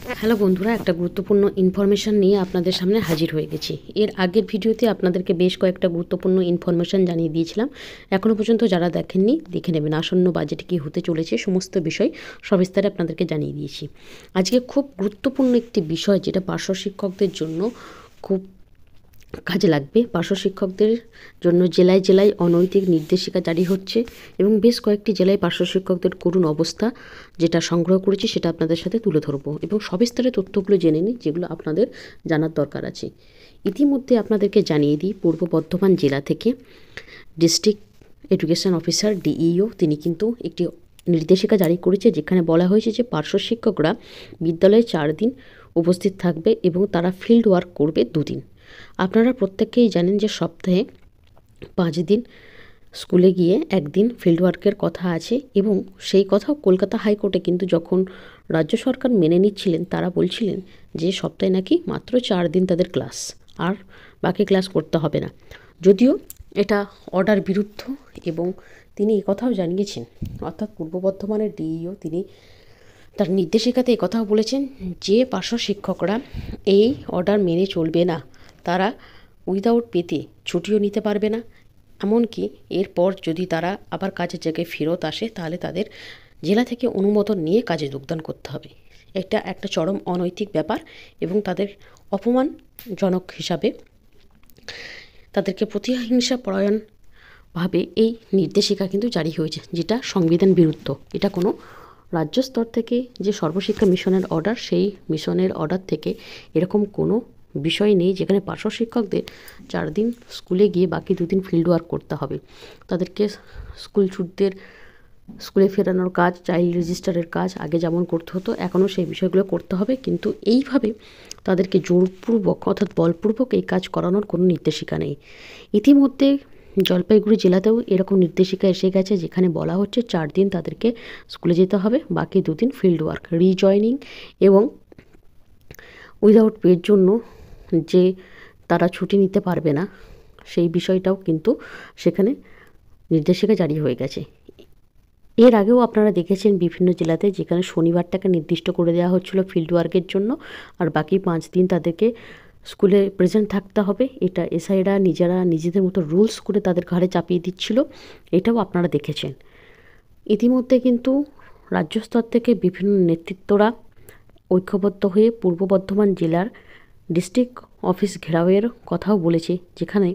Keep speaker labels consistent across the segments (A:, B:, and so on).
A: Hello বন্ধুরা, একটা গুরুত্বপূর্ণ ইনফরমেশান নিয়ে আপনাদের সামনে হাজির হয়ে গেছি। এর আগের ভিডিওতে আপনাদেরকে বেশ কয়েকটা গুরুত্বপূর্ণ ইনফরমেশান জানিয়ে দিয়েছিলাম। এখনও পর্যন্ত যারা দেখেননি দেখে নেবেন। আসন্ন বাজেটে কী হতে চলেছে সমস্ত বিষয় সবিস্তারে আপনাদেরকে জানিয়ে দিয়েছি। আজকে খুব গুরুত্বপূর্ণ একটি বিষয়, যেটা পার্শ্ব শিক্ষকদের জন্য খুব কাজে লাগবে। পার্শ্ব শিক্ষকদের জন্য জেলায় জেলায় অনৈতিক নির্দেশিকা জারি হচ্ছে এবং বেশ কয়েকটি জেলায় পার্শ্ব শিক্ষকদের করুণ অবস্থা যেটা সংগ্রহ করেছি সেটা আপনাদের সাথে তুলে ধরবো এবং সবিস্তারে তথ্যগুলো জেনে নিই যেগুলো আপনাদের জানার দরকার আছে। ইতিমধ্যে আপনাদেরকে জানিয়ে দিই, পূর্ব বর্ধমান জেলা থেকে ডিস্ট্রিক্ট এডুকেশন অফিসার ডিইও তিনি কিন্তু একটি নির্দেশিকা জারি করেছে, যেখানে বলা হয়েছে যে পার্শ্ব শিক্ষকরা বিদ্যালয়ে 4 দিন উপস্থিত থাকবে এবং তারা ফিল্ড ওয়ার্ক করবে 2 দিন। আপনারা প্রত্যেকেই জানেন যে সপ্তাহে 5 দিন স্কুলে গিয়ে 1 দিন ফিল্ড ওয়ার্কের কথা আছে এবং সেই কথাও কলকাতা হাইকোর্টে কিন্তু যখন রাজ্য সরকার মেনে নিচ্ছিলেন তারা বলছিলেন যে সপ্তাহে নাকি মাত্র 4 দিন তাদের ক্লাস, আর বাকি ক্লাস করতে হবে না। যদিও এটা অর্ডার বিরুদ্ধ এবং তিনি এই কথাও জানিয়েছেন, অর্থাৎ পূর্ব বর্ধমানের ডিইও তিনি তার নির্দেশিকাতে এই কথাও বলেছেন যে পার্শ্ব শিক্ষকরা এই অর্ডার মেনে চলবে না, তারা উইদাউট পেতে ছুটিও নিতে পারবে না। এমনকি এরপর যদি তারা আবার কাজের জায়গায় ফেরত আসে তাহলে তাদের জেলা থেকে অনুমোদন নিয়ে কাজে যোগদান করতে হবে। এটা একটা চরম অনৈতিক ব্যাপার এবং তাদের অপমানজনক হিসাবে তাদেরকে প্রতিহিংসা পরায়ণভাবে এই নির্দেশিকা কিন্তু জারি হয়েছে, যেটা সংবিধান বিরুদ্ধ। এটা কোনো রাজ্য স্তর থেকে যে সর্বশিক্ষা মিশনের অর্ডার, সেই মিশনের অর্ডার থেকে এরকম কোনো বিষয় নেই যেখানে পার্শ্ব শিক্ষকদের 4 দিন স্কুলে গিয়ে বাকি 2 দিন ফিল্ড ওয়ার্ক করতে হবে। তাদেরকে স্কুল ছুটদের স্কুলে ফেরানোর কাজ, চাইল্ড রেজিস্টারের কাজ আগে যেমন করতে হতো এখনও সেই বিষয়গুলো করতে হবে, কিন্তু এইভাবে তাদেরকে জোরপূর্বক অর্থাৎ বলপূর্বক এই কাজ করানোর কোনো নির্দেশিকা নেই। ইতিমধ্যে জলপাইগুড়ি জেলাতেও এরকম নির্দেশিকা এসে গেছে, যেখানে বলা হচ্ছে 4 দিন তাদেরকে স্কুলে যেতে হবে, বাকি 2 দিন ফিল্ড ওয়ার্ক। রিজয়নিং এবং উইদাউট পের জন্য যে তারা ছুটি নিতে পারবে না সেই বিষয়টাও কিন্তু সেখানে নির্দেশিকা জারি হয়ে গেছে। এর আগেও আপনারা দেখেছেন বিভিন্ন জেলাতে যেখানে শনিবারটাকে নির্দিষ্ট করে দেওয়া হচ্ছিল ফিল্ড ওয়ার্কের জন্য, আর বাকি 5 দিন তাদেরকে স্কুলে প্রেজেন্ট থাকতে হবে। এটা এসআইরা নিজেরা নিজেদের মতো রুলস করে তাদের ঘাড়ে চাপিয়ে দিচ্ছিল, এটাও আপনারা দেখেছেন। ইতিমধ্যে কিন্তু রাজ্য স্তর থেকে বিভিন্ন নেতৃত্বরা ঐক্যবদ্ধ হয়ে পূর্ব বর্ধমান জেলার ডিস্ট্রিক্ট অফিস ঘেরাওয়ের কথাও বলেছে, যেখানে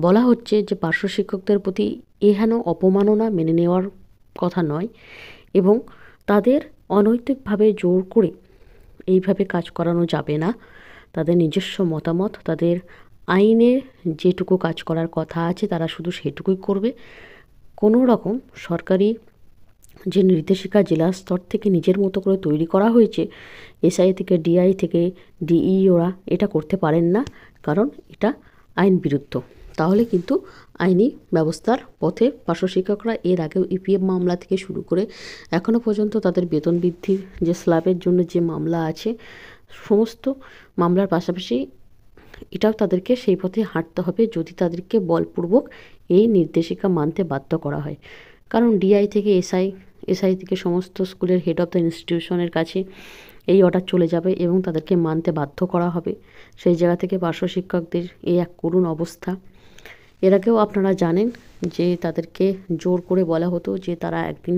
A: বলা হচ্ছে যে পার্শ্ব শিক্ষকদের প্রতি এহেন অপমাননা মেনে নেওয়ার কথা নয় এবং তাদের অনৈতিকভাবে জোর করে এইভাবে কাজ করানো যাবে না। তাদের নিজস্ব মতামত, তাদের আইনে যেটুকু কাজ করার কথা আছে তারা শুধু সেটুকুই করবে। কোনো রকম সরকারি যে নির্দেশিকা জেলা স্তর থেকে নিজের মতো করে তৈরি করা হয়েছে, এসআই থেকে ডিআই থেকে ডিইওরা এটা করতে পারেন না, কারণ এটা আইন বিরুদ্ধ। তাহলে কিন্তু আইনি ব্যবস্থার পথে পার্শ্ব শিক্ষকরা এর আগেও ইপিএফ মামলা থেকে শুরু করে এখনও পর্যন্ত তাদের বেতন বৃদ্ধির যে স্ল্যাবের জন্য যে মামলা আছে, সমস্ত মামলার পাশাপাশি এটাও তাদেরকে সেই পথে হাঁটতে হবে যদি তাদেরকে বলপূর্বক এই নির্দেশিকা মানতে বাধ্য করা হয়। কারণ ডিআই থেকে এসআই থেকে সমস্ত স্কুলের হেড অফ দ্য ইনস্টিটিউশনের কাছে এই অর্ডার চলে যাবে এবং তাদেরকে মানতে বাধ্য করা হবে। সেই জায়গা থেকে পার্শ্ব শিক্ষকদের এই এক করুণ অবস্থা। এর আগেও আপনারা জানেন যে তাদেরকে জোর করে বলা হতো যে তারা একদিন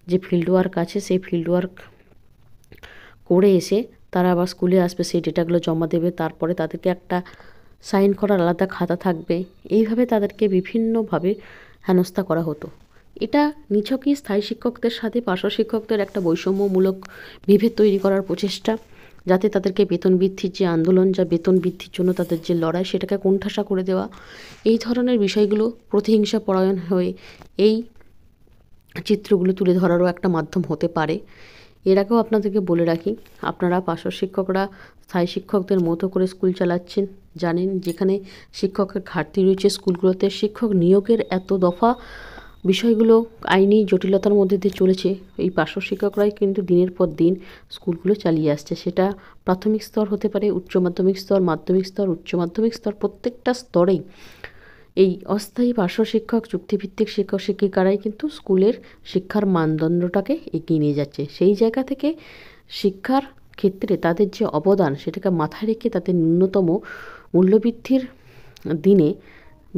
A: যে ফিল্ড ওয়ার্ক আছে সেই ফিল্ড ওয়ার্ক করে এসে তারা আবার স্কুলে আসবে, সেই ডেটাগুলো জমা দেবে, তারপরে তাদেরকে একটা সাইন করার আলাদা খাতা থাকবে। এইভাবে তাদেরকে বিভিন্নভাবে হেনস্থা করা হতো। এটা নিছকই স্থায়ী শিক্ষকদের সাথে পার্শ্ব শিক্ষকদের একটা বৈষম্যমূলক বিভেদ তৈরি করার প্রচেষ্টা, যাতে তাদেরকে বেতন বৃদ্ধির যে আন্দোলন, যা বেতন বৃদ্ধির জন্য তাদের যে লড়াই, সেটাকে কোণঠাসা করে দেওয়া। এই ধরনের বিষয়গুলো প্রতিহিংসা পরায়ণ হয়ে এই চিত্রগুলো তুলে ধরারও একটা মাধ্যম হতে পারে। এর আগেও আপনাদেরকে বলে রাখি, আপনারা পার্শ্ব শিক্ষকরা স্থায়ী শিক্ষকদের মতো করে স্কুল চালাচ্ছেন, জানেন যেখানে শিক্ষকের ঘাটতি রয়েছে স্কুলগুলোতে, শিক্ষক নিয়োগের এত দফা বিষয়গুলো আইনি জটিলতার মধ্যে দিয়ে চলেছে। এই পার্শ্ব শিক্ষকরাই কিন্তু দিনের পর দিন স্কুলগুলো চালিয়ে আসছে। সেটা প্রাথমিক স্তর হতে পারে, উচ্চ মাধ্যমিক স্তর, মাধ্যমিক স্তর, উচ্চ মাধ্যমিক স্তর, প্রত্যেকটা স্তরেই এই অস্থায়ী পার্শ্ব শিক্ষক, চুক্তিভিত্তিক শিক্ষক শিক্ষিকারাই কিন্তু স্কুলের শিক্ষার মানদণ্ডটাকে এগিয়ে নিয়ে যাচ্ছে। সেই জায়গা থেকে শিক্ষার ক্ষেত্রে তাদের যে অবদান সেটাকে মাথায় রেখে তাদের ন্যূনতম মূল্যবৃদ্ধির দিনে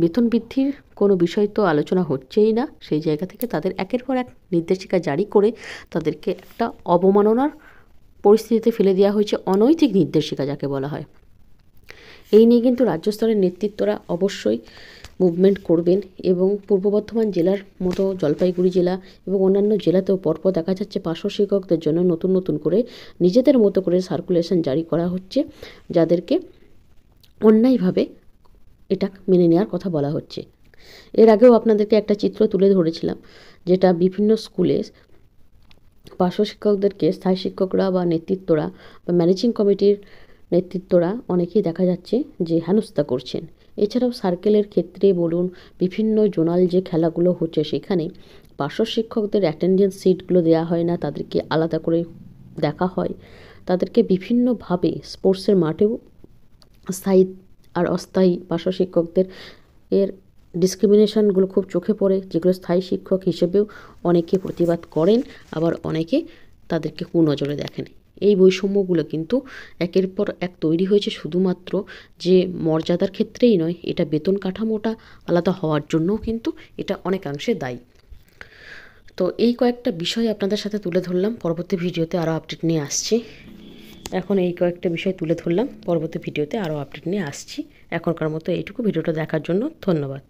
A: বেতন বৃদ্ধির কোনো বিষয় তো আলোচনা হচ্ছেই না। সেই জায়গা থেকে তাদের একের পর এক নির্দেশিকা জারি করে তাদেরকে একটা অবমাননার পরিস্থিতিতে ফেলে দেওয়া হয়েছে, অনৈতিক নির্দেশিকা যাকে বলা হয়। এই নিয়ে কিন্তু রাজ্য স্তরের নেতৃত্বরা অবশ্যই মুভমেন্ট করবেন এবং পূর্ব বর্ধমান জেলার মতো জলপাইগুড়ি জেলা এবং অন্যান্য জেলাতেও পরপর দেখা যাচ্ছে পার্শ্ব শিক্ষকদের জন্য নতুন নতুন করে নিজেদের মতো করে সার্কুলেশন জারি করা হচ্ছে, যাদেরকে অন্যায়ভাবে এটা মেনে নেওয়ার কথা বলা হচ্ছে। এর আগেও আপনাদেরকে একটা চিত্র তুলে ধরেছিলাম, যেটা বিভিন্ন স্কুলে পার্শ্ব শিক্ষকদেরকে স্থায়ী শিক্ষকরা বা নেতৃত্বরা বা ম্যানেজিং কমিটির নেতৃত্বরা অনেকেই দেখা যাচ্ছে যে হেনস্থা করছেন। এছাড়াও সার্কেলের ক্ষেত্রে বলুন, বিভিন্ন জোনাল যে খেলাগুলো হচ্ছে সেখানে পার্শ্ব শিক্ষকদের অ্যাটেন্ডেন্স সিটগুলো দেওয়া হয় না, তাদেরকে আলাদা করে দেখা হয়। তাদেরকে বিভিন্নভাবে স্পোর্টসের মাঠেও স্থায়ী আর অস্থায়ী পার্শ্ব শিক্ষকদের এর ডিসক্রিমিনেশনগুলো খুব চোখে পড়ে, যেগুলো স্থায়ী শিক্ষক হিসেবেও অনেকে প্রতিবাদ করেন, আবার অনেকে তাদেরকে কুনজরে দেখেন। এই বৈষম্যগুলো কিন্তু একের পর এক তৈরি হয়েছে শুধুমাত্র যে মর্যাদার ক্ষেত্রেই নয়, এটা বেতন কাঠামোটা আলাদা হওয়ার জন্যও কিন্তু এটা অনেকাংশে দায়ী। তো এই কয়েকটা বিষয় আপনাদের সাথে তুলে ধরলাম, পরবর্তী ভিডিওতে আরও আপডেট নিয়ে আসছি। এখন এই কয়েকটা বিষয় তুলে ধরলাম, পরবর্তী ভিডিওতে আরও আপডেট নিয়ে আসছি। এখনকার মতো এইটুকু। ভিডিওটা দেখার জন্য ধন্যবাদ।